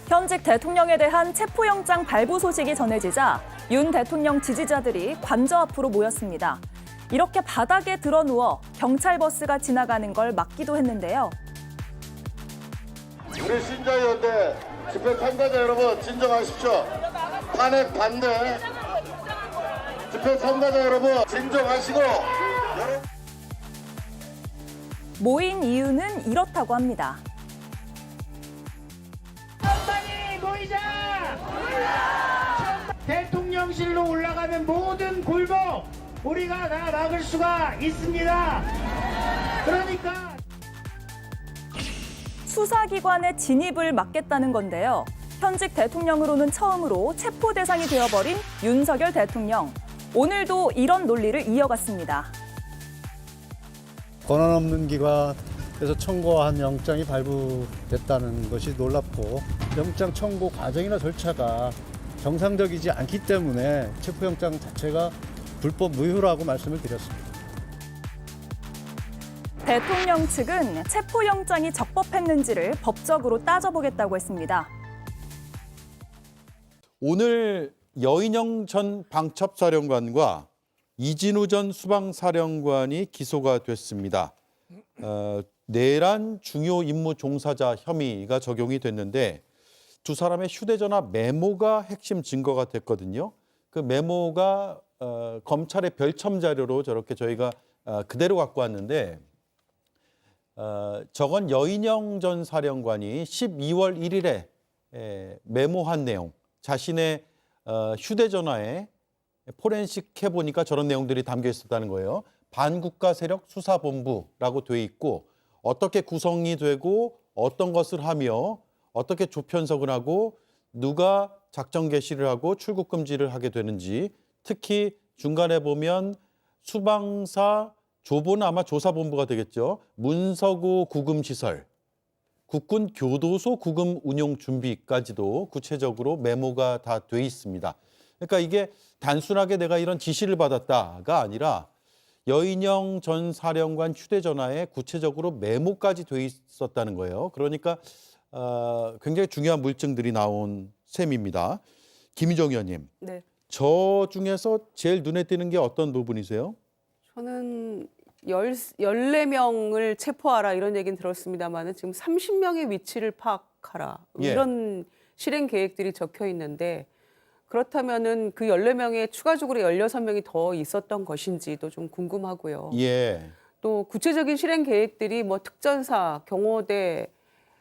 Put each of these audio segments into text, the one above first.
현직 대통령에 대한 체포영장 발부 소식이 전해지자 윤 대통령 지지자들이 관저 앞으로 모였습니다. 이렇게 바닥에 드러누워 경찰 버스가 지나가는 걸 막기도 했는데요. 우리 신자유연대 집회 참가자 여러분 진정하십시오. 탄핵 반대. 집회 참가자 여러분 진정하시고. 모인 이유는 이렇다고 합니다. 빨리 모이자! 대통령실로 올라가는 모든 골목 우리가 다 막을 수가 있습니다. 그러니까 수사기관의 진입을 막겠다는 건데요. 현직 대통령으로는 처음으로 체포 대상이 되어버린 윤석열 대통령. 오늘도 이런 논리를 이어갔습니다. 권한 없는 기관에서 청구한 영장이 발부됐다는 것이 놀랍고 영장 청구 과정이나 절차가 정상적이지 않기 때문에 체포영장 자체가 불법 무효라고 말씀을 드렸습니다. 대통령 측은 체포영장이 적법했는지를 법적으로 따져보겠다고 했습니다. 오늘 여인영 전 방첩사령관과 이진우 전 수방사령관이 기소가 됐습니다. 내란 중요 임무 종사자 혐의가 적용이 됐는데 두 사람의 휴대전화 메모가 핵심 증거가 됐거든요. 그 메모가 검찰의 별첨 자료로 저렇게 저희가 그대로 갖고 왔는데 저건 여인영 전 사령관이 12월 1일에 메모한 내용, 자신의 휴대전화에 포렌식 해보니까 저런 내용들이 담겨 있었다는 거예요. 반국가 세력 수사본부라고 돼 있고 어떻게 구성이 되고 어떤 것을 하며 어떻게 조편석을 하고 누가 작전 개시를 하고 출국 금지를 하게 되는지, 특히 중간에 보면 수방사 조보는 아마 조사본부가 되겠죠. 문서구 구금시설, 국군 교도소 구금 운용 준비까지도 구체적으로 메모가 다 돼 있습니다. 그러니까 이게 단순하게 내가 이런 지시를 받았다가 아니라 여인영 전 사령관 휴대전화에 구체적으로 메모까지 돼 있었다는 거예요. 그러니까 굉장히 중요한 물증들이 나온 셈입니다. 김희정 의원님, 네. 저 중에서 제일 눈에 띄는 게 어떤 부분이세요? 저는 14명을 체포하라 이런 얘기는 들었습니다만 지금 30명의 위치를 파악하라 예. 이런 실행 계획들이 적혀 있는데 그렇다면은 그 14명에 추가적으로 16명이 더 있었던 것인지도 좀 궁금하고요. 예. 또 구체적인 실행 계획들이 뭐 특전사, 경호대,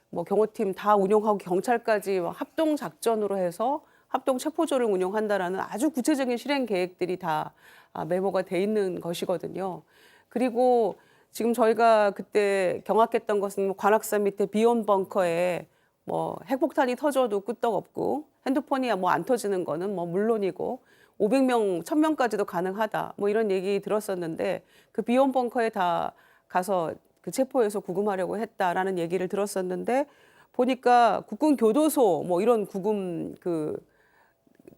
뭐 경호팀 다 운용하고 경찰까지 합동 작전으로 해서 합동 체포조를 운용한다라는 아주 구체적인 실행 계획들이 다 메모가 돼 있는 것이거든요. 그리고 지금 저희가 그때 경악했던 것은 관악산 밑에 비온 벙커에 뭐 핵폭탄이 터져도 끄떡없고 핸드폰이 뭐 안 터지는 거는 뭐 물론이고 500명, 1000명까지도 가능하다. 뭐 이런 얘기 들었었는데 그 비온 벙커에 다 가서 그 체포해서 구금하려고 했다라는 얘기를 들었었는데 보니까 국군 교도소 뭐 이런 구금 그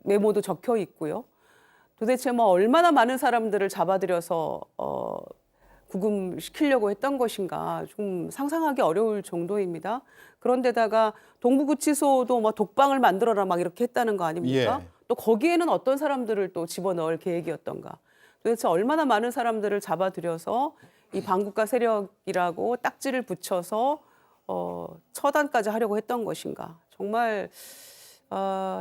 메모도 적혀 있고요. 도대체 뭐 얼마나 많은 사람들을 잡아들여서 구금시키려고 했던 것인가 좀 상상하기 어려울 정도입니다. 그런데다가 동부구치소도 뭐 독방을 만들어라 막 이렇게 했다는 거 아닙니까? 예. 또 거기에는 어떤 사람들을 또 집어넣을 계획이었던가. 도대체 얼마나 많은 사람들을 잡아들여서 이 반국가 세력이라고 딱지를 붙여서 처단까지 하려고 했던 것인가. 정말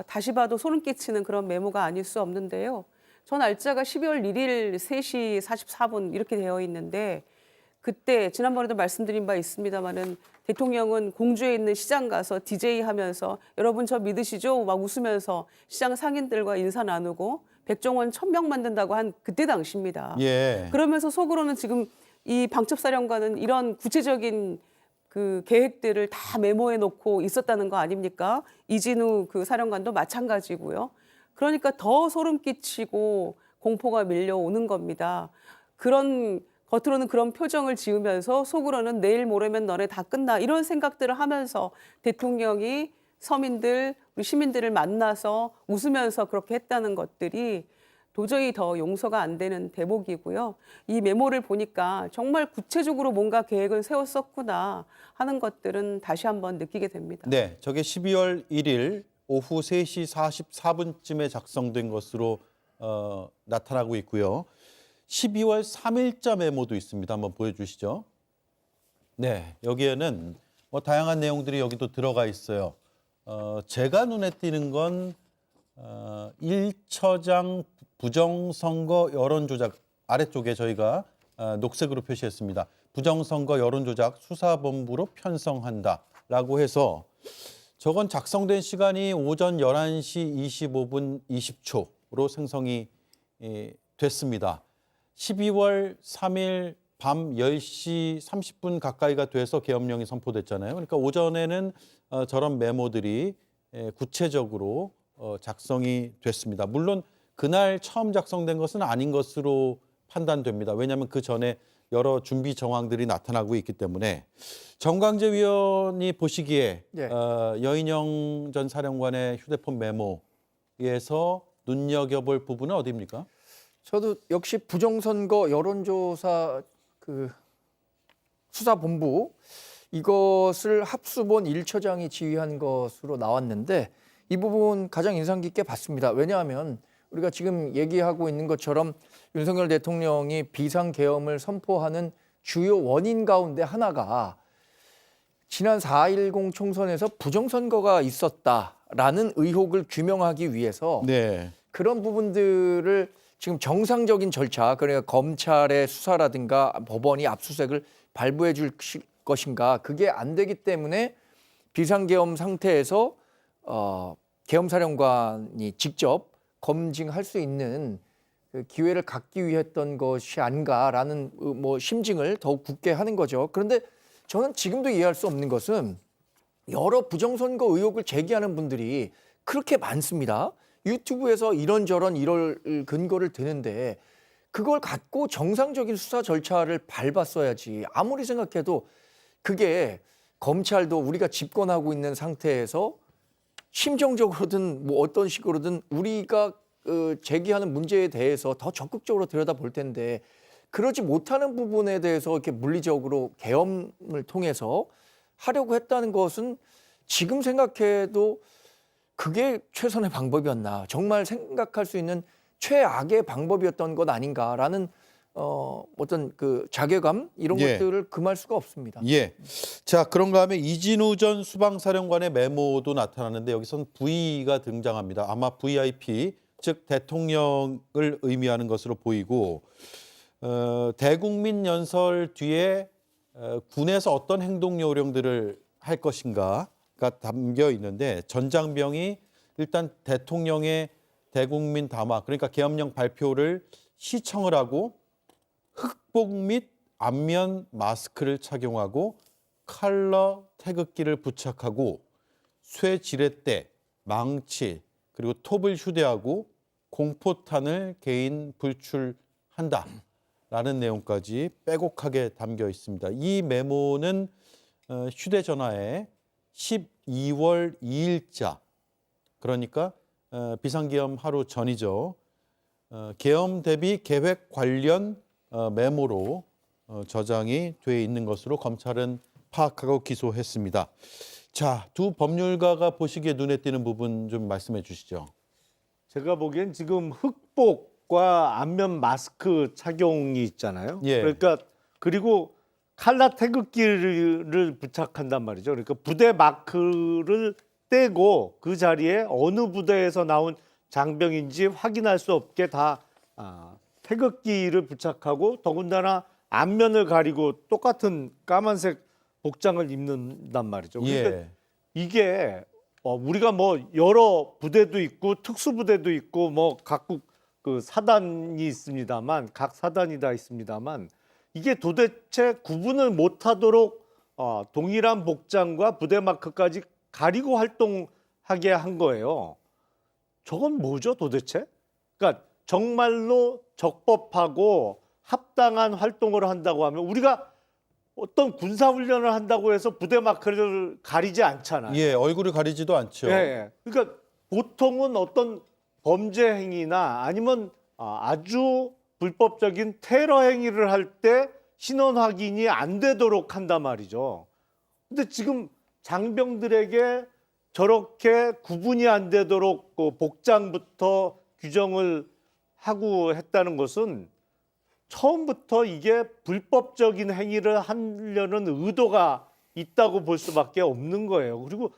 다시 봐도 소름 끼치는 그런 메모가 아닐 수 없는데요. 전 날짜가 12월 1일 3시 44분 이렇게 되어 있는데 그때 지난번에도 말씀드린 바 있습니다마는 대통령은 공주에 있는 시장 가서 DJ 하면서 여러분 저 믿으시죠? 막 웃으면서 시장 상인들과 인사 나누고 백종원 1000명 만든다고 한 그때 당시입니다. 예. 그러면서 속으로는 지금 이 방첩사령관은 이런 구체적인 그 계획들을 다 메모해 놓고 있었다는 거 아닙니까? 이진우 그 사령관도 마찬가지고요. 그러니까 더 소름 끼치고 공포가 밀려오는 겁니다. 그런 겉으로는 그런 표정을 지으면서 속으로는 내일 모레면 너네 다 끝나 이런 생각들을 하면서 대통령이 서민들, 우리 시민들을 만나서 웃으면서 그렇게 했다는 것들이 도저히 더 용서가 안 되는 대목이고요. 이 메모를 보니까 정말 구체적으로 뭔가 계획을 세웠었구나 하는 것들은 다시 한번 느끼게 됩니다. 네, 저게 12월 1일 오후 3시 44분쯤에 작성된 것으로 나타나고 있고요. 12월 3일자 메모도 있습니다. 한번 보여주시죠. 네, 여기에는 뭐 다양한 내용들이 여기도 들어가 있어요. 제가 눈에 띄는 건 1처장 부정선거 여론조작 아래쪽에 저희가 녹색으로 표시했습니다. 부정선거 여론조작 수사본부로 편성한다라고 해서 저건 작성된 시간이 오전 11시 25분 20초로 생성이 됐습니다. 12월 3일 밤 10시 30분 가까이가 돼서 계엄령이 선포됐잖아요. 그러니까 오전에는 저런 메모들이 구체적으로 작성이 됐습니다. 물론 그날 처음 작성된 것은 아닌 것으로 판단됩니다. 왜냐하면 그 전에 여러 준비 정황들이 나타나고 있기 때문에. 정광재 위원이 보시기에 네. 여인영 전 사령관의 휴대폰 메모에서 눈여겨볼 부분은 어디입니까? 저도 역시 부정선거 여론조사 수사본부 이것을 합수본 1처장이 지휘한 것으로 나왔는데 이 부분 가장 인상 깊게 봤습니다. 왜냐하면 우리가 지금 얘기하고 있는 것처럼 윤석열 대통령이 비상계엄을 선포하는 주요 원인 가운데 하나가 지난 4.10 총선에서 부정선거가 있었다라는 의혹을 규명하기 위해서 네. 그런 부분들을 지금 정상적인 절차, 그러니까 검찰의 수사라든가 법원이 압수수색을 발부해 줄 것인가, 그게 안 되기 때문에 비상계엄 상태에서 계엄사령관이 직접 검증할 수 있는 그 기회를 갖기 위해 했던 것이 아닌가라는 뭐 심증을 더욱 굳게 하는 거죠. 그런데 저는 지금도 이해할 수 없는 것은 여러 부정선거 의혹을 제기하는 분들이 그렇게 많습니다. 유튜브에서 이런저런 이럴 근거를 드는데 그걸 갖고 정상적인 수사 절차를 밟았어야지. 아무리 생각해도 그게 검찰도 우리가 집권하고 있는 상태에서 심정적으로든 뭐 어떤 식으로든 우리가 제기하는 문제에 대해서 더 적극적으로 들여다볼 텐데 그러지 못하는 부분에 대해서 이렇게 물리적으로 계엄을 통해서 하려고 했다는 것은 지금 생각해도 그게 최선의 방법이었나, 정말 생각할 수 있는 최악의 방법이었던 것 아닌가라는 어떤 그 자괴감 이런 예. 것들을 금할 수가 없습니다. 예. 자, 그런가 하면 이진우 전 수방사령관의 메모도 나타나는데 여기선 V가 등장합니다. 아마 VIP, 즉 대통령을 의미하는 것으로 보이고 대국민 연설 뒤에 군에서 어떤 행동 요령들을 할 것인가가 담겨 있는데 전장병이 일단 대통령의 대국민 담화, 그러니까 계엄령 발표를 시청을 하고 흑복 및 안면 마스크를 착용하고 칼라 태극기를 부착하고 쇠 지렛대, 망치, 그리고 톱을 휴대하고 공포탄을 개인 불출한다라는 내용까지 빼곡하게 담겨 있습니다. 이 메모는 휴대전화에 12월 2일자, 그러니까 비상계엄 하루 전이죠. 계엄 대비 계획 관련 메모로 저장이 돼 있는 것으로 검찰은 파악하고 기소했습니다. 자, 두 법률가가 보시기에 눈에 띄는 부분 좀 말씀해 주시죠. 제가 보기엔 지금 흑복과 안면 마스크 착용이 있잖아요. 예. 그러니까 그리고 칼라 태극기를 부착한단 말이죠. 그러니까 부대 마크를 떼고 그 자리에 어느 부대에서 나온 장병인지 확인할 수 없게 다 태극기를 부착하고 더군다나 안면을 가리고 똑같은 까만색 복장을 입는단 말이죠. 그러니까 예. 이게 우리가 뭐 여러 부대도 있고 특수부대도 있고 뭐 각국 그 사단이 있습니다만 각 사단이 다 있습니다만 이게 도대체 구분을 못하도록 동일한 복장과 부대 마크까지 가리고 활동하게 한 거예요. 저건 뭐죠 도대체? 그러니까 정말로 적법하고 합당한 활동을 한다고 하면 우리가 어떤 군사훈련을 한다고 해서 부대 마크를 가리지 않잖아요. 예, 얼굴을 가리지도 않죠. 예. 그러니까 보통은 어떤 범죄 행위나 아니면 아주 불법적인 테러 행위를 할 때 신원 확인이 안 되도록 한단 말이죠. 근데 지금 장병들에게 저렇게 구분이 안 되도록 그 복장부터 규정을 하고 했다는 것은 처음부터 이게 불법적인 행위를 하려는 의도가 있다고 볼 수밖에 없는 거예요. 그리고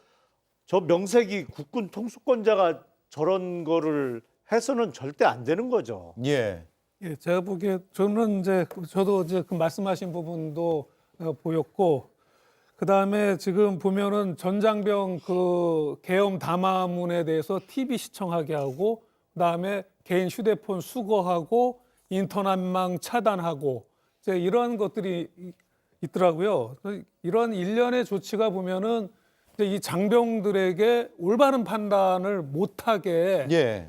저 명색이 국군 통수권자가 저런 거를 해서는 절대 안 되는 거죠. 예. 예, 제가 보기에 저는 이제 저도 이제 그 말씀하신 부분도 보였고, 그 다음에 지금 보면은 전장병 그 계엄 담화문에 대해서 TV 시청하게 하고, 그 다음에 개인 휴대폰 수거하고, 인터넷망 차단하고, 이제 이런 것들이 있더라고요. 이런 일련의 조치가 보면은 이제 이 장병들에게 올바른 판단을 못하게 예.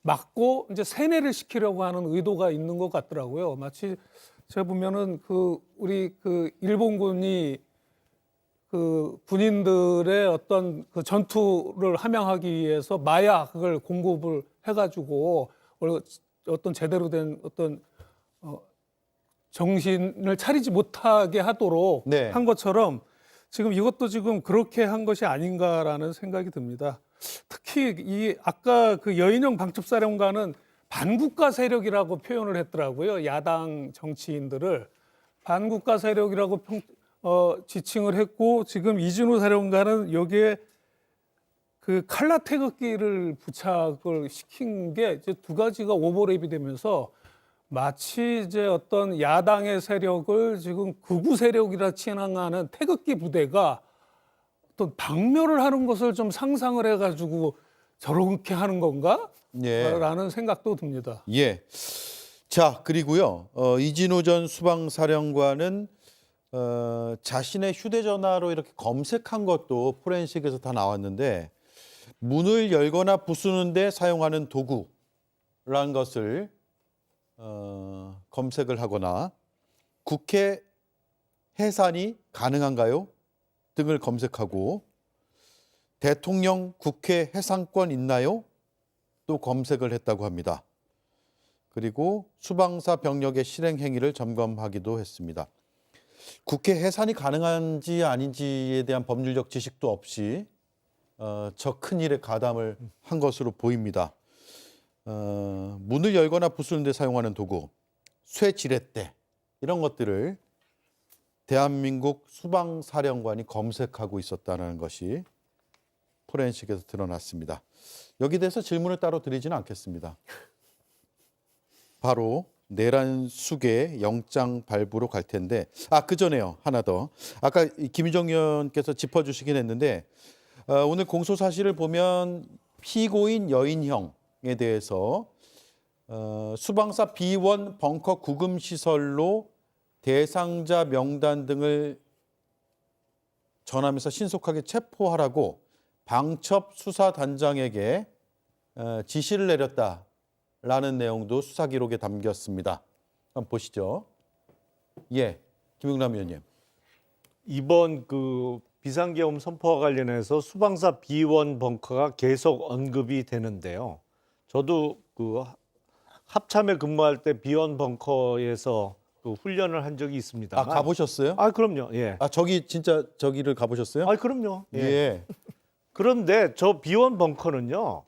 막고 이제 세뇌를 시키려고 하는 의도가 있는 것 같더라고요. 마치 제가 보면은 우리 일본군이 군인들의 어떤 전투를 함양하기 위해서 마약을 공급을 해가지고 어떤 제대로 된 어떤 정신을 차리지 못하게 하도록 네. 한 것처럼 지금 이것도 지금 그렇게 한 것이 아닌가라는 생각이 듭니다. 특히 이 아까 그 여인영 방첩사령관은 반국가 세력이라고 표현을 했더라고요. 야당 정치인들을 반국가 세력이라고 지칭을 했고, 지금 이진우 사령관은 여기에 그 칼라 태극기를 부착을 시킨 게 이제 두 가지가 오버랩이 되면서 마치 이제 어떤 야당의 세력을 지금 극우 세력이라 칭하는 태극기 부대가 또 방멸을 하는 것을 좀 상상을 해가지고 저렇게 하는 건가? 예. 라는 생각도 듭니다. 예. 자, 그리고요. 이진우 전 수방사령관은 자신의 휴대전화로 이렇게 검색한 것도 포렌식에서 다 나왔는데, 문을 열거나 부수는데 사용하는 도구라는 것을 검색을 하거나 국회 해산이 가능한가요? 등을 검색하고 대통령 국회 해산권 있나요? 또 검색을 했다고 합니다. 그리고 수방사 병력의 실행 행위를 점검하기도 했습니다. 국회 해산이 가능한지 아닌지에 대한 법률적 지식도 없이 저 큰 일에 가담을 한 것으로 보입니다. 문을 열거나 부수는 데 사용하는 도구, 쇠지렛대 이런 것들을 대한민국 수방사령관이 검색하고 있었다는 것이 포렌식에서 드러났습니다. 여기에 대해서 질문을 따로 드리지는 않겠습니다. 바로 내란 수계 영장 발부로 갈 텐데, 그 전에요. 하나 더. 아까 김유정 의원께서 짚어주시긴 했는데, 오늘 공소 사실을 보면 피고인 여인형에 대해서 수방사 B1 벙커 구금 시설로 대상자 명단 등을 전하면서 신속하게 체포하라고 방첩 수사단장에게 지시를 내렸다라는 내용도 수사 기록에 담겼습니다. 한번 보시죠. 예, 김용남 의원님. 이번 비상계엄 선포와 관련해서 수방사 B1 벙커가 계속 언급이 되는데요. 저도 합참에 근무할 때 B1 벙커에서 훈련을 한 적이 있습니다. 가보셨어요? 그럼요. 예. 저기 진짜 저기를 가보셨어요? 그럼요. 예. 예. 그런데 저 B1 벙커는요,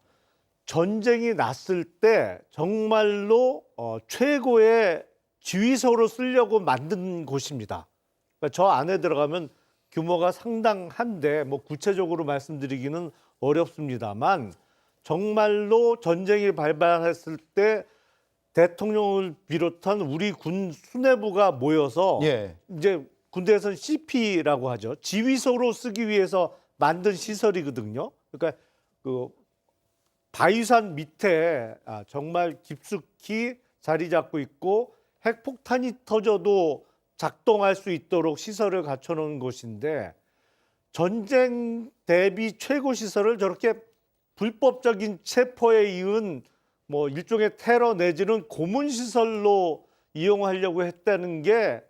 전쟁이 났을 때 정말로 최고의 지휘소로 쓰려고 만든 곳입니다. 그러니까 저 안에 들어가면 규모가 상당한데 구체적으로 말씀드리기는 어렵습니다만, 정말로 전쟁이 발발했을 때 대통령을 비롯한 우리 군 수뇌부가 모여서 예. 이제 군대에서는 CP라고 하죠. 지휘소로 쓰기 위해서 만든 시설이거든요. 그러니까 바위산 밑에 정말 깊숙이 자리 잡고 있고 핵폭탄이 터져도 작동할 수 있도록 시설을 갖춰놓은 곳인데, 전쟁 대비 최고 시설을 저렇게 불법적인 체포에 이은 일종의 테러 내지는 고문 시설로 이용하려고 했다는 게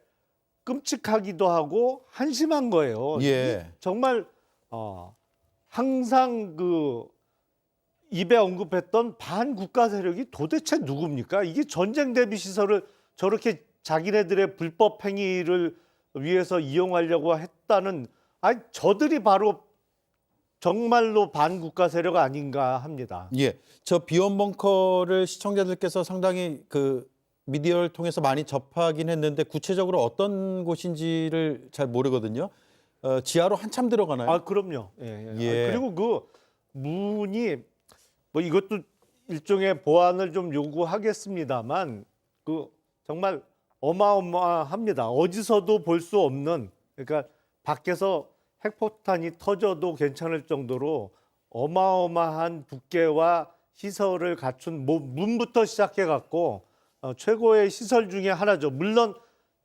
끔찍하기도 하고 한심한 거예요. 예. 정말 항상 입에 언급했던 반국가 세력이 도대체 누굽니까? 이게 전쟁 대비 시설을 저렇게 자기네들의 불법 행위를 위해서 이용하려고 했다는, 아니 저들이 바로 정말로 반국가 세력 아닌가 합니다. 예, 저 비원 벙커를 시청자들께서 상당히 그 미디어를 통해서 많이 접하긴 했는데 구체적으로 어떤 곳인지를 잘 모르거든요. 지하로 한참 들어가나요? 아, 그럼요. 예, 예. 예. 그리고 그 문이 뭐 이것도 일종의 보완을 좀 요구하겠습니다만 그 정말 어마어마합니다. 어디서도 볼 수 없는, 그러니까 밖에서 핵폭탄이 터져도 괜찮을 정도로 어마어마한 두께와 시설을 갖춘 문부터 시작해 갖고 최고의 시설 중에 하나죠. 물론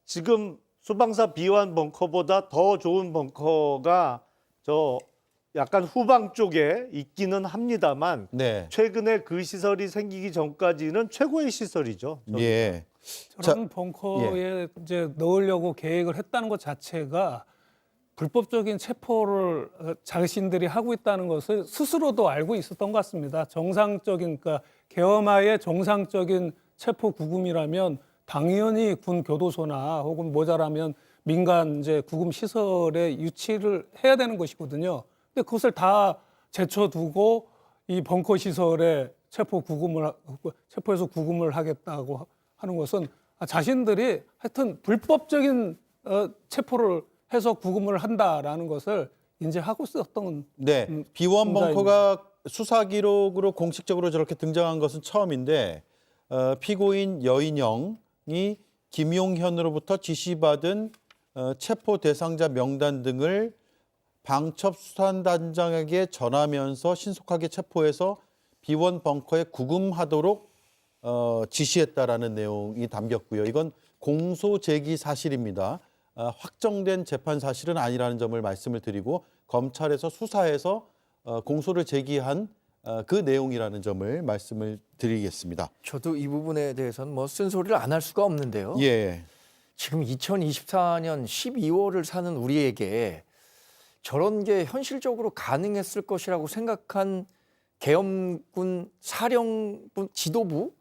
지금 수방사 비완 벙커보다 더 좋은 벙커가 저 약간 후방 쪽에 있기는 합니다만 네. 최근에 그 시설이 생기기 전까지는 최고의 시설이죠. 예. 저런 벙커에 이제 넣으려고 계획을 했다는 것 자체가 불법적인 체포를 자신들이 하고 있다는 것을 스스로도 알고 있었던 것 같습니다. 정상적인, 그러니까 계엄하의 정상적인 체포 구금이라면 당연히 군 교도소나 혹은 모자라면 민간 이제 구금 시설에 유치를 해야 되는 것이거든요. 근데 그것을 다 제쳐두고 이 벙커 시설에 체포해서 구금을 하겠다고 하는 것은 자신들이 하여튼 불법적인 체포를 해서 구금을 한다라는 것을 인지하고 있었던. 네, 비원 공자입니다. 벙커가 수사 기록으로 공식적으로 저렇게 등장한 것은 처음인데 피고인 여인영이 김용현으로부터 지시받은 체포 대상자 명단 등을 방첩수산단장에게 전하면서 신속하게 체포해서 비원 벙커에 구금하도록 지시했다라는 내용이 담겼고요. 이건 공소 제기 사실입니다. 확정된 재판 사실은 아니라는 점을 말씀을 드리고 검찰에서 수사해서 공소를 제기한 그 내용이라는 점을 말씀을 드리겠습니다. 저도 이 부분에 대해서는 뭐 쓴소리를 안 할 수가 없는데요. 예. 지금 2024년 12월을 사는 우리에게 저런 게 현실적으로 가능했을 것이라고 생각한 계엄군 사령부 지도부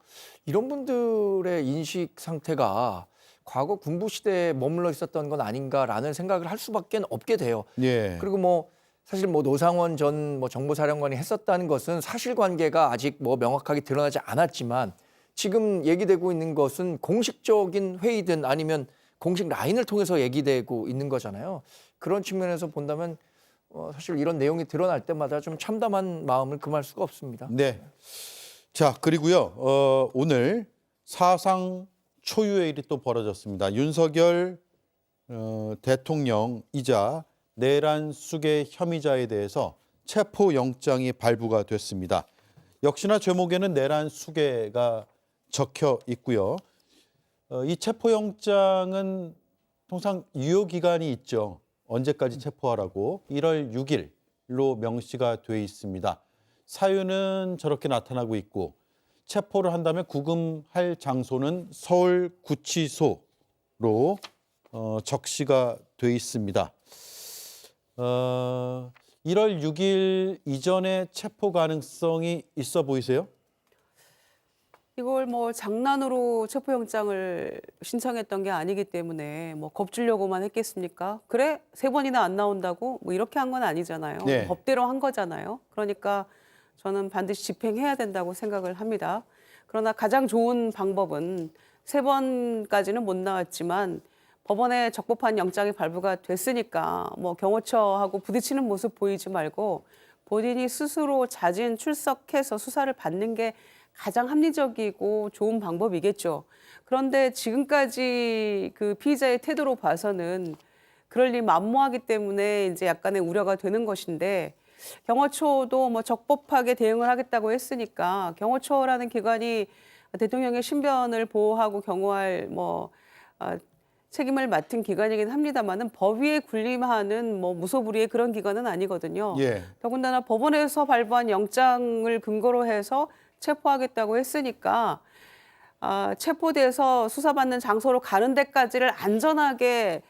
이런 분들의 인식 상태가 과거 군부 시대에 머물러 있었던 건 아닌가라는 생각을 할 수밖에 없게 돼요. 예. 그리고 뭐 사실 뭐 노상원 전 뭐 정보사령관이 했었다는 것은 사실관계가 아직 뭐 명확하게 드러나지 않았지만 지금 얘기되고 있는 것은 공식적인 회의든 아니면 공식 라인을 통해서 얘기되고 있는 거잖아요. 그런 측면에서 본다면 사실 이런 내용이 드러날 때마다 좀 참담한 마음을 금할 수가 없습니다. 네. 자, 그리고요. 오늘 사상 초유의 일이 또 벌어졌습니다. 윤석열 대통령이자 내란 수계 혐의자에 대해서 체포영장이 발부가 됐습니다. 역시나 제목에는 내란 수계가 적혀 있고요. 이 체포영장은 통상 유효기간이 있죠. 언제까지 체포하라고 1월 6일로 명시가 돼 있습니다. 사유는 저렇게 나타나고 있고 체포를 한다면 구금할 장소는 서울구치소로 적시가 돼 있습니다. 1월 6일 이전에 체포 가능성이 있어 보이세요? 이걸 뭐 장난으로 체포영장을 신청했던 게 아니기 때문에 뭐 겁주려고만 했겠습니까? 그래? 3번이나 안 나온다고? 뭐 이렇게 한 건 아니잖아요. 네. 법대로 한 거잖아요. 그러니까 저는 반드시 집행해야 된다고 생각을 합니다. 그러나 가장 좋은 방법은 3번까지는 못 나왔지만 법원에 적법한 영장이 발부가 됐으니까 뭐 경호처하고 부딪히는 모습 보이지 말고 본인이 스스로 자진 출석해서 수사를 받는 게 가장 합리적이고 좋은 방법이겠죠. 그런데 지금까지 그 피의자의 태도로 봐서는 그럴 리 만무하기 때문에 이제 약간의 우려가 되는 것인데 경호처도 뭐 적법하게 대응을 하겠다고 했으니까 경호처라는 기관이 대통령의 신변을 보호하고 경호할 책임을 맡은 기관이긴 합니다만은 법 위에 군림하는 뭐 무소불위의 그런 기관은 아니거든요. 예. 더군다나 법원에서 발부한 영장을 근거로 해서 체포하겠다고 했으니까 체포돼서 수사받는 장소로 가는 데까지를 안전하게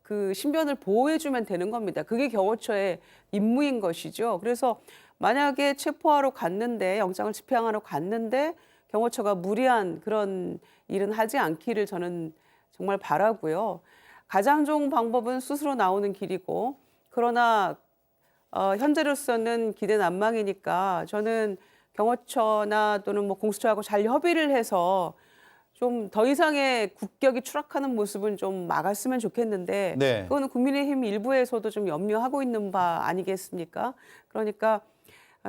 그 신변을 보호해주면 되는 겁니다. 그게 경호처의 임무인 것이죠. 그래서 만약에 체포하러 갔는데 영장을 집행하러 갔는데 경호처가 무리한 그런 일은 하지 않기를 저는 정말 바라고요. 가장 좋은 방법은 스스로 나오는 길이고 그러나 현재로서는 기대 난망이니까 저는 경호처나 또는 뭐 공수처하고 잘 협의를 해서 좀 더 이상의 국격이 추락하는 모습은 좀 막았으면 좋겠는데 네. 그거는 국민의힘 일부에서도 좀 염려하고 있는 바 아니겠습니까? 그러니까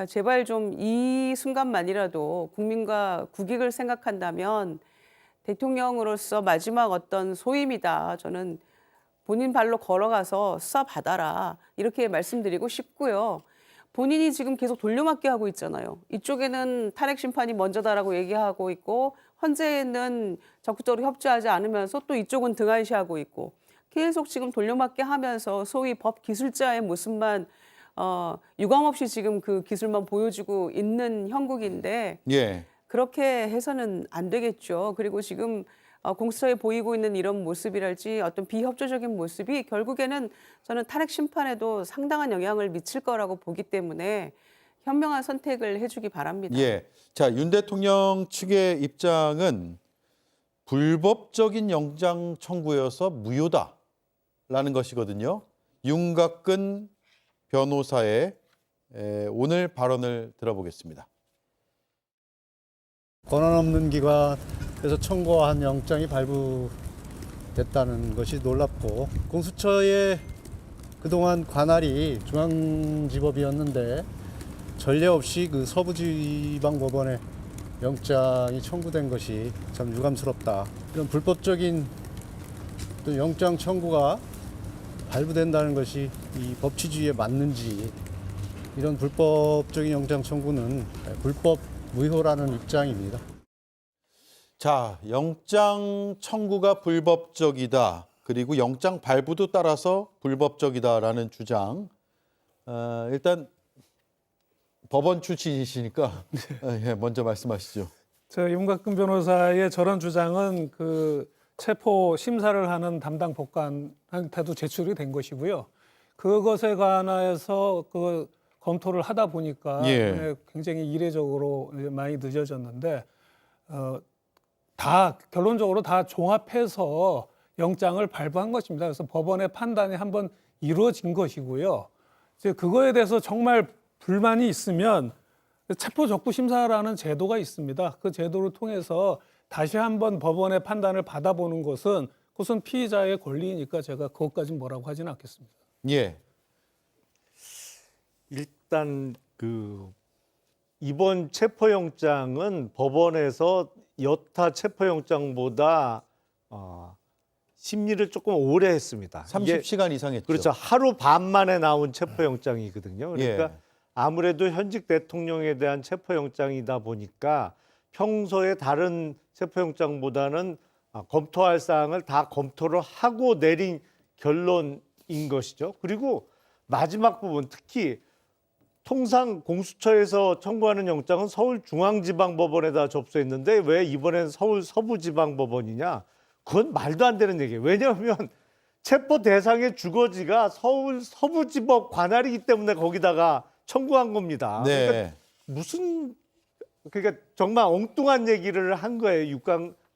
제발 좀 이 순간만이라도 국민과 국익을 생각한다면 대통령으로서 마지막 어떤 소임이다. 저는 본인 발로 걸어가서 수사 받아라. 이렇게 말씀드리고 싶고요. 본인이 지금 계속 돌려막기 하고 있잖아요. 이쪽에는 탄핵 심판이 먼저다라고 얘기하고 있고 헌재는 적극적으로 협조하지 않으면서 또 이쪽은 등한시하고 있고 계속 지금 돌려막기 하면서 소위 법 기술자의 모습만 유감없이 지금 그 기술만 보여주고 있는 형국인데 예. 그렇게 해서는 안 되겠죠. 그리고 지금 공수처에 보이고 있는 이런 모습이랄지 어떤 비협조적인 모습이 결국에는 저는 탄핵 심판에도 상당한 영향을 미칠 거라고 보기 때문에 현명한 선택을 해주기 바랍니다. 예. 자, 윤 대통령 측의 입장은 불법적인 영장 청구여서 무효다라는 것이거든요. 윤곽근 변호사의 오늘 발언을 들어보겠습니다. 권한 없는 기관에서 청구한 영장이 발부됐다는 것이 놀랍고 공수처의 그동안 관할이 중앙지법이었는데 전례 없이 그 서부지방법원에 영장이 청구된 것이 참 유감스럽다. 이런 불법적인 또 영장 청구가 발부된다는 것이 이 법치주의에 맞는지 이런 불법적인 영장 청구는 불법 무효라는 입장입니다. 자, 영장 청구가 불법적이다. 그리고 영장 발부도 따라서 불법적이다라는 주장. 일단 법원 출신이시니까 예, 먼저 말씀하시죠. 저 윤곽근 변호사의 저런 주장은 그 체포 심사를 하는 담당 법관한테도 제출이 된 것이고요. 그것에 관해서 그 검토를 하다 보니까 예. 굉장히 이례적으로 많이 늦어졌는데 다 결론적으로 다 종합해서 영장을 발부한 것입니다. 그래서 법원의 판단이 한번 이루어진 것이고요. 이제 그거에 대해서 정말 불만이 있으면 체포 적부 심사라는 제도가 있습니다. 그 제도를 통해서 다시 한번 법원의 판단을 받아보는 것은 그것은 피의자의 권리이니까 제가 그것까지는 뭐라고 하지는 않겠습니다. 예. 일단 그 이번 체포영장은 법원에서 여타 체포영장보다 심리를 조금 오래 했습니다. 30시간 이상 했죠. 그렇죠. 하루 반 만에 나온 체포영장이거든요. 그러니까 예. 아무래도 현직 대통령에 대한 체포영장이다 보니까 평소에 다른 체포영장보다는 검토할 사항을 다 검토를 하고 내린 결론인 것이죠. 그리고 마지막 부분 특히 통상 공수처에서 청구하는 영장은 서울중앙지방법원에다 접수했는데 왜 이번엔 서울 서부지방법원이냐? 그건 말도 안 되는 얘기예요. 왜냐하면 체포 대상의 주거지가 서울 서부지법 관할이기 때문에 거기다가 청구한 겁니다. 네. 그러니까 정말 엉뚱한 얘기를 한 거예요.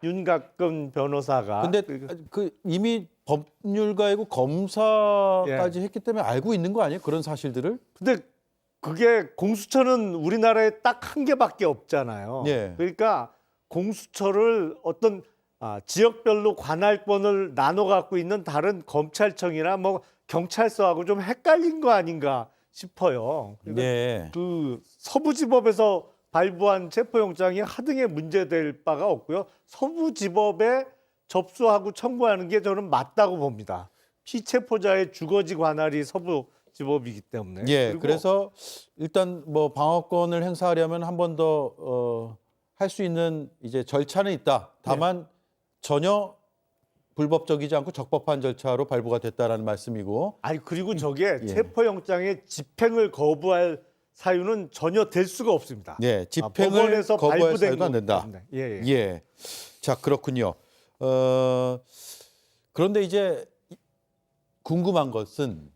윤곽근 변호사가. 근데 그 이미 법률가이고 검사까지 했기 때문에 알고 있는 거 아니에요? 그런 사실들을? 근데 그게 공수처는 우리나라에 딱 한 개밖에 없잖아요. 예. 그러니까 공수처를 어떤 지역별로 관할권을 나눠 갖고 있는 다른 검찰청이나 뭐 경찰서하고 좀 헷갈린 거 아닌가 싶어요. 그러니까 네. 그 서부지법에서 발부한 체포영장이 하등의 문제될 바가 없고요. 서부지법에 접수하고 청구하는 게 저는 맞다고 봅니다. 피체포자의 주거지 관할이 서부지법이기 때문에. 예. 그리고 그래서 일단 뭐 방어권을 행사하려면 한 번 더 할 수 있는 이제 절차는 있다. 다만 전혀 불법적이지 않고 적법한 절차로 발부가 됐다라는 말씀이고. 아니 그리고 저게 예. 체포영장의 집행을 거부할 사유는 전혀 될 수가 없습니다. 예, 집행을 법원에서 거부할 발부된 사유도 안 거기 된다. 때문에. 예, 예. 예. 자, 그렇군요. 그런데 이제 궁금한 것은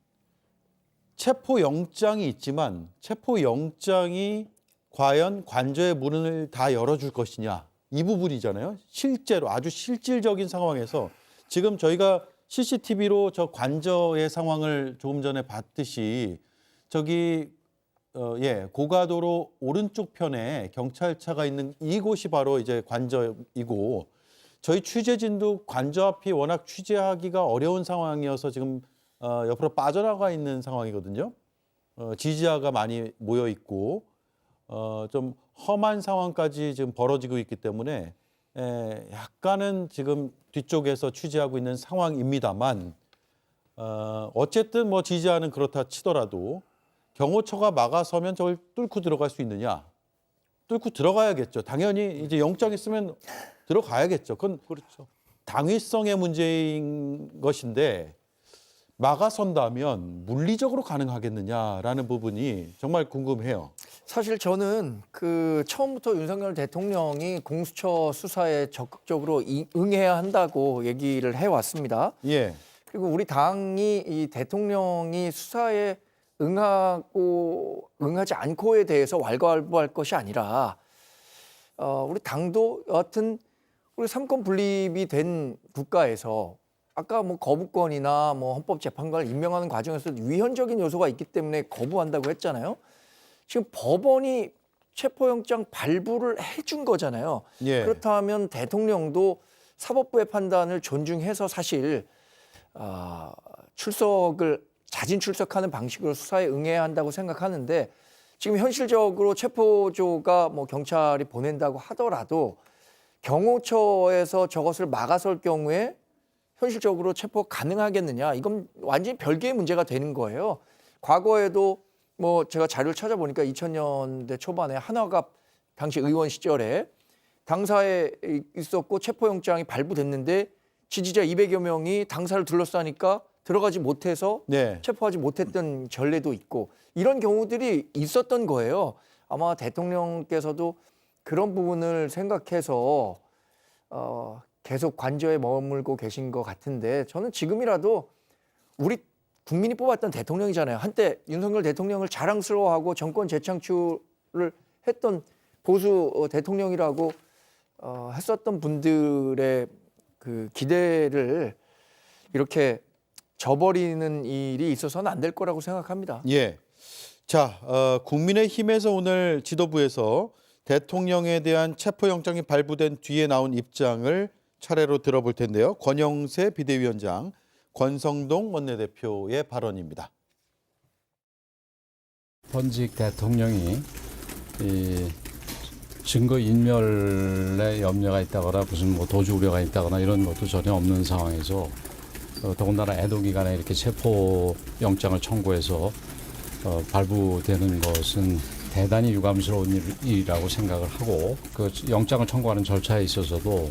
체포영장이 있지만 체포영장이 과연 관저의 문을 다 열어줄 것이냐 이 부분이잖아요. 실제로 아주 실질적인 상황에서 지금 저희가 CCTV로 저 관저의 상황을 조금 전에 봤듯이 저기 고가도로 오른쪽 편에 경찰차가 있는 이곳이 바로 이제 관저이고 저희 취재진도 관저 앞이 워낙 취재하기가 어려운 상황이어서 지금 옆으로 빠져나가 있는 상황이거든요. 지지자가 많이 모여 있고 좀 험한 상황까지 지금 벌어지고 있기 때문에 약간은 지금 뒤쪽에서 취재하고 있는 상황입니다만 어쨌든 뭐 지지자는 그렇다 치더라도 경호처가 막아서면 저걸 뚫고 들어갈 수 있느냐? 뚫고 들어가야겠죠. 당연히 이제 영장 있으면 들어가야겠죠. 그건 그렇죠. 당위성의 문제인 것인데 막아선다면 물리적으로 가능하겠느냐라는 부분이 정말 궁금해요. 사실 저는 그 처음부터 윤석열 대통령이 공수처 수사에 적극적으로 응해야 한다고 얘기를 해왔습니다. 예. 그리고 우리 당이 이 대통령이 수사에 응하지 않고에 대해서 왈가왈부할 것이 아니라 우리 당도 여하튼 우리 삼권 분립이 된 국가에서 아까 뭐 거부권이나 뭐 헌법재판관을 임명하는 과정에서 위헌적인 요소가 있기 때문에 거부한다고 했잖아요. 지금 법원이 체포영장 발부를 해준 거잖아요. 예. 그렇다면 대통령도 사법부의 판단을 존중해서 사실 자진 출석하는 방식으로 수사에 응해야 한다고 생각하는데 지금 현실적으로 체포조가 뭐 경찰이 보낸다고 하더라도 경호처에서 저것을 막아설 경우에 현실적으로 체포 가능하겠느냐 이건 완전히 별개의 문제가 되는 거예요. 과거에도 뭐 제가 자료를 찾아보니까 2000년대 초반에 한화갑 당시 의원 시절에 당사에 있었고 체포영장이 발부됐는데 지지자 200여 명이 당사를 둘러싸니까 들어가지 못해서 네. 체포하지 못했던 전례도 있고 이런 경우들이 있었던 거예요. 아마 대통령께서도 그런 부분을 생각해서 계속 관저에 머물고 계신 것 같은데 저는 지금이라도 우리 국민이 뽑았던 대통령이잖아요. 한때 윤석열 대통령을 자랑스러워하고 정권 재창출을 했던 보수 대통령이라고 했었던 분들의 그 기대를 이렇게 저버리는 일이 있어서는 안 될 거라고 생각합니다. 예. 자, 국민의힘에서 오늘 지도부에서 대통령에 대한 체포영장이 발부된 뒤에 나온 입장을 차례로 들어볼 텐데요. 권영세 비대위원장, 권성동 원내대표의 발언입니다. 현직 대통령이 이 증거 인멸에 염려가 있다거나 무슨 뭐 도주 우려가 있다거나 이런 것도 전혀 없는 상황에서 더군다나 애도 기간에 이렇게 체포 영장을 청구해서 발부되는 것은 대단히 유감스러운 일이라고 생각을 하고 그 영장을 청구하는 절차에 있어서도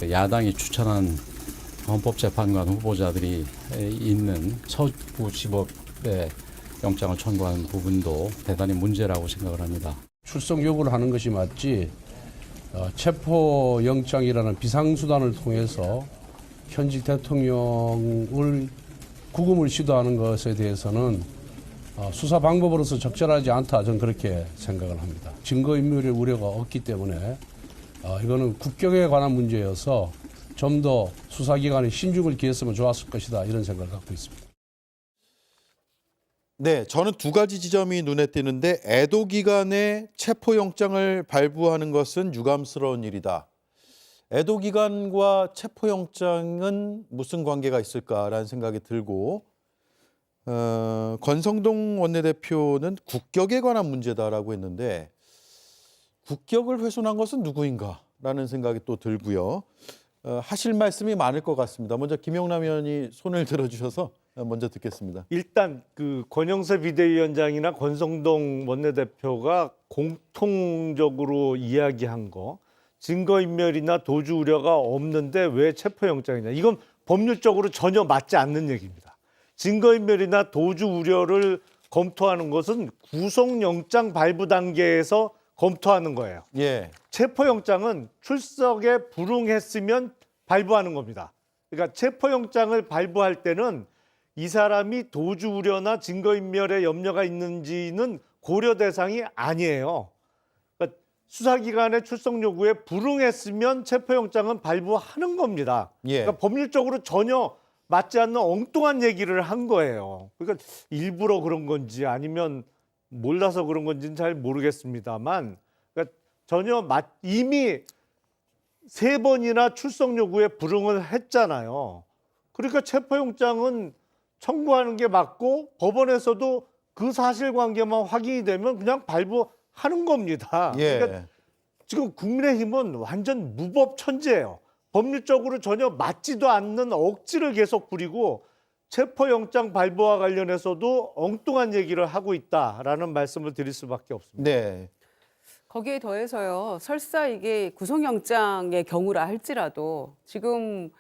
야당이 추천한 헌법재판관 후보자들이 있는 서부지법에 영장을 청구하는 부분도 대단히 문제라고 생각을 합니다. 출석 요구를 하는 것이 맞지 체포 영장이라는 비상수단을 통해서 현직 대통령을 구금을 시도하는 것에 대해서는 수사 방법으로서 적절하지 않다 저는 그렇게 생각을 합니다. 증거인멸의 우려가 없기 때문에 이거는 국격에 관한 문제여서 좀 더 수사기관에 신중을 기했으면 좋았을 것이다 이런 생각을 갖고 있습니다. 네, 저는 두 가지 지점이 눈에 띄는데 애도 기간에 체포영장을 발부하는 것은 유감스러운 일이다. 애도 기간과 체포영장은 무슨 관계가 있을까라는 생각이 들고 권성동 원내대표는 국격에 관한 문제다라고 했는데 국격을 훼손한 것은 누구인가라는 생각이 또 들고요. 하실 말씀이 많을 것 같습니다. 먼저 김영남 의원이 손을 들어주셔서 먼저 듣겠습니다. 일단 그 권영세 비대위원장이나 권성동 원내대표가 공통적으로 이야기한 거 증거인멸이나 도주 우려가 없는데 왜 체포영장이냐. 이건 법률적으로 전혀 맞지 않는 얘기입니다. 증거인멸이나 도주 우려를 검토하는 것은 구속영장 발부 단계에서 검토하는 거예요. 예. 체포영장은 출석에 불응했으면 발부하는 겁니다. 그러니까 체포영장을 발부할 때는 이 사람이 도주 우려나 증거인멸에 염려가 있는지는 고려 대상이 아니에요. 그러니까 수사기관의 출석 요구에 불응했으면 체포영장은 발부하는 겁니다. 예. 그러니까 법률적으로 전혀 맞지 않는 엉뚱한 얘기를 한 거예요. 그러니까 일부러 그런 건지 아니면 몰라서 그런 건지는 잘 모르겠습니다만, 그러니까 전혀 이미 3번이나 출석 요구에 불응을 했잖아요. 그러니까 체포영장은 청구하는 게 맞고 법원에서도 그 사실관계만 확인이 되면 그냥 발부하는 겁니다. 예. 그러니까 지금 국민의힘은 완전 무법천지예요. 법률적으로 전혀 맞지도 않는 억지를 계속 부리고 체포영장 발부와 관련해서도 엉뚱한 얘기를 하고 있다라는 말씀을 드릴 수밖에 없습니다. 네. 거기에 더해서요. 설사 이게 구속영장의 경우라 할지라도 지금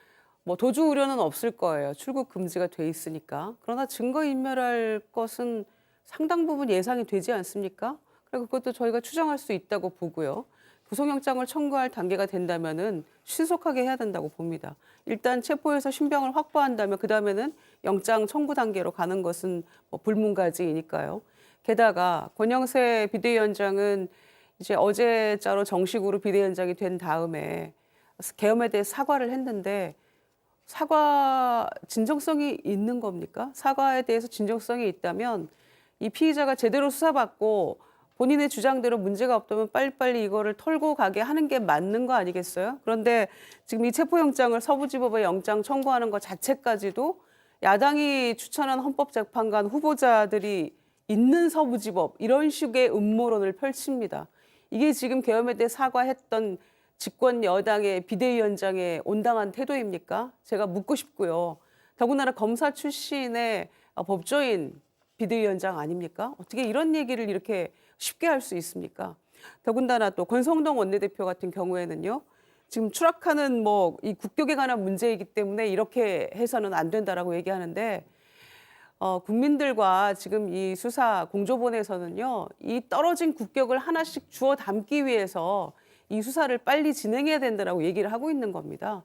뭐 도주 우려는 없을 거예요. 출국 금지가 돼 있으니까. 그러나 증거인멸할 것은 상당 부분 예상이 되지 않습니까? 그리고 그것도 저희가 추정할 수 있다고 보고요. 구속영장을 청구할 단계가 된다면은 신속하게 해야 된다고 봅니다. 일단 체포해서 신병을 확보한다면 그 다음에는 영장 청구 단계로 가는 것은 뭐 불문가지이니까요. 게다가 권영세 비대위원장은 이제 어제자로 정식으로 비대위원장이 된 다음에 계엄에 대해 사과를 했는데 사과 진정성이 있는 겁니까? 사과에 대해서 진정성이 있다면 이 피의자가 제대로 수사받고 본인의 주장대로 문제가 없다면 빨리빨리 이거를 털고 가게 하는 게 맞는 거 아니겠어요? 그런데 지금 이 체포영장을 서부지법에 영장 청구하는 것 자체까지도 야당이 추천한 헌법재판관 후보자들이 있는 서부지법 이런 식의 음모론을 펼칩니다. 이게 지금 계엄에 대해 사과했던 집권 여당의 비대위원장의 온당한 태도입니까? 제가 묻고 싶고요. 더군다나 검사 출신의 법조인 비대위원장 아닙니까? 어떻게 이런 얘기를 이렇게 쉽게 할 수 있습니까? 더군다나 또 권성동 원내대표 같은 경우에는요. 지금 추락하는 뭐 이 국격에 관한 문제이기 때문에 이렇게 해서는 안 된다라고 얘기하는데 국민들과 지금 이 수사 공조본에서는요. 이 떨어진 국격을 하나씩 주워 담기 위해서 이 수사를 빨리 진행해야 된다라고 얘기를 하고 있는 겁니다.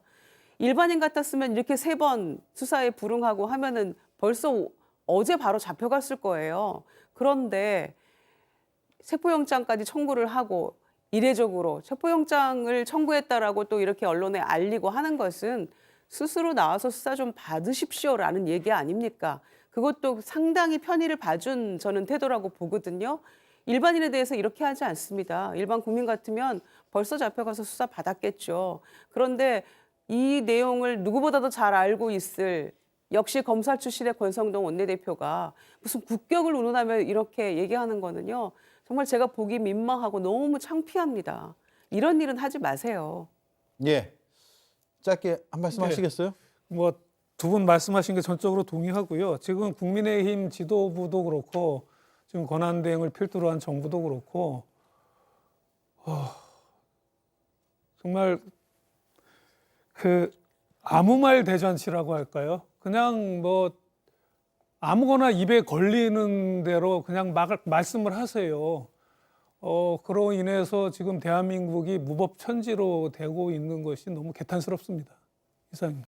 일반인 같았으면 이렇게 3번 수사에 불응하고 하면은 벌써 어제 바로 잡혀갔을 거예요. 그런데 체포영장까지 청구를 하고 이례적으로 체포영장을 청구했다라고 또 이렇게 언론에 알리고 하는 것은 스스로 나와서 수사 좀 받으십시오라는 얘기 아닙니까? 그것도 상당히 편의를 봐준 저는 태도라고 보거든요. 일반인에 대해서 이렇게 하지 않습니다. 일반 국민 같으면 벌써 잡혀가서 수사 받았겠죠. 그런데 이 내용을 누구보다도 잘 알고 있을 역시 검사 출신의 권성동 원내대표가 무슨 국격을 운운하며 이렇게 얘기하는 거는요. 정말 제가 보기 민망하고 너무 창피합니다. 이런 일은 하지 마세요. 예. 짧게 한 말씀 네. 하시겠어요? 뭐 두 분 말씀하신 게 전적으로 동의하고요. 지금 국민의힘 지도부도 그렇고 지금 권한대행을 필두로 한 정부도 그렇고 정말 그 아무 말 대잔치라고 할까요? 그냥 뭐 아무거나 입에 걸리는 대로 그냥 말씀을 하세요. 그로 인해서 지금 대한민국이 무법천지로 되고 있는 것이 너무 개탄스럽습니다. 이상입니다.